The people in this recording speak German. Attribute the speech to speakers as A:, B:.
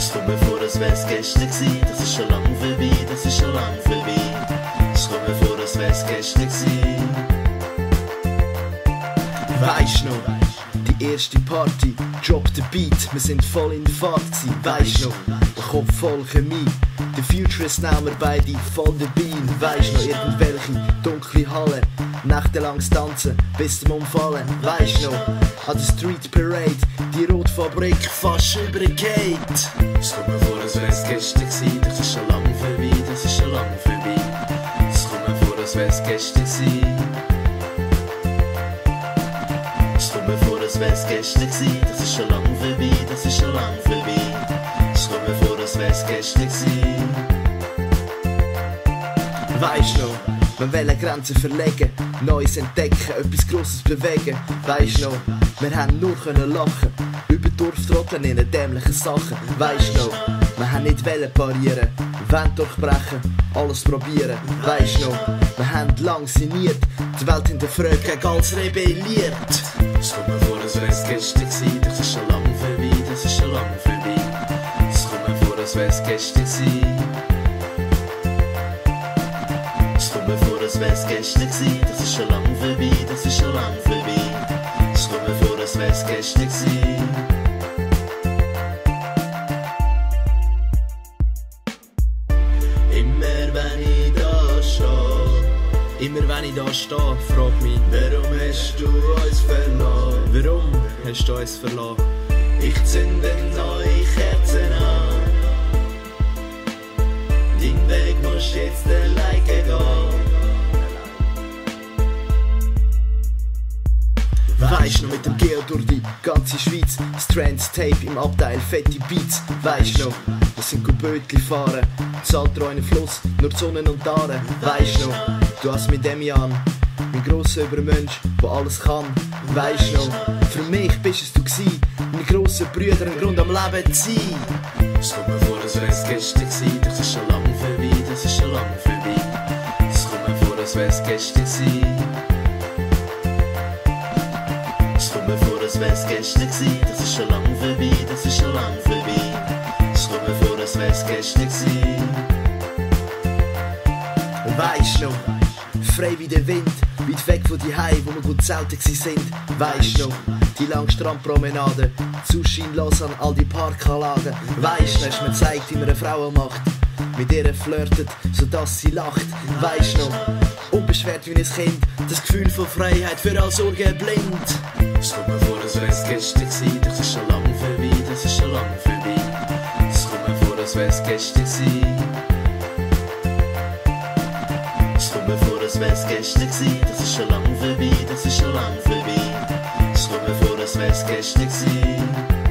A: Es kommt mir vor, als wär's gestern gewesen. Das ist schon lang vorbei, das ist schon lang vorbei. Es kommt mir vor, als wär's gestern gewesen.
B: Weisst noch, die erste Party, drop the beat, wir sind voll in der Fahrt gewesen. Weisst noch, der Kopf voll Chemie, der Future ist now, wir beide voll dabei. Weisst noch, irgendwelche dunkle Hallen, nächtelanges Tanzen, bis zum Umfallen. Weisst noch, an der Street Parade, die Rotfabrik fast übergeht.
A: Es kommt mir vor, als wär's gestern gewesen. Das ist schon lang vorbei, das ist schon lang vorbei. Es kommt mir vor, als wär's gestern gewesen. Es kommt mir vor, als wär's gestern gewesen. Das ist schon lang vorbei, das ist schon lang vorbei. Es kommt mir vor, als wär's gestern gewesen.
B: Weisst noch, wir wollen Grenzen verlegen, Neues entdecken, etwas Grosses bewegen. Weisst noch, wir haben nur können lachen, über Dorftrotteln in den dämlichen Sachen. Weisst noch, wir haben nicht wollen parieren, wollen durchbrechen, alles probieren. Weisst noch, wir haben lang sinniert, die Welt hinterfragt, gegen alles rebelliert.
A: Es kommt mir vor, als wär's gestern gewesen. Das ist schon lang vorbei, das ist schon lang vorbei. Es kommt mir vor, als wär's gestern gewesen. Es kommt mir vor, als wär's gestern gewesen. Das ist schon lang vorbei, das ist schon lang vorbei. Es kommt mir vor, als wär's gestern gewesen. Immer wenn ich da stehe,
B: Immer wenn ich da stehe, frag mich,
A: warum hast du uns verloren?
B: warum hast du uns verlassen?
A: Ich zünde neue Kerzen an. Dein Weg musst jetzt alleine gehen.
B: Weisst noch, mit dem Geo durch die ganze Schweiz, Strands Tape im Abteil, fette Beats. Weisst noch, wir sind Bötli fahren, zahlt einen Fluss, nur die Sonne und die Aare. Weisst noch, du hast mit Demian, mein grosser Übermensch, der alles kann. Weisst noch, für mich bist es du gsi, mein grosser Brüder, ein Grund am Leben zu sein.
A: Es kommt mir vor, als wär's gestern gewesen. Das ist schon lang vorbei, das ist schon lang vorbei. Es kommt mir vor, als wär's gestern gewesen. Es kommt mir vor, als wär's gestern gewesen. Das ist schon lang vorbei, das ist schon lang vorbei. Es kommt mir vor, als wär's gestern gewesen.
B: Weisst noch, frei wie der Wind, weit weg von die Hause, wo wir gut selten sind. Weisst noch, die lange Strandpromenade, Sushi in Lausanne, all die Parkanlagen. Weisst noch, hast mir gezeigt, wie man eine Frau macht, mit ihr flirtet, sodass sie lacht. Weisst noch, unbeschwert wie ein Kind, das Gefühl von Freiheit für all Sorgen blind.
A: Es kommt mir vor, als wär's gestern gewesen. Das ist schon lang vorbei, das ist schon lang vorbei. Es kommt mir vor, als wär's gestern gewesen. Es kommt mir vor, als wär's gestern gewesen. Das ist schon lang vorbei, das ist schon lang vorbei. Es kommt mir vor, als wär's gestern gewesen.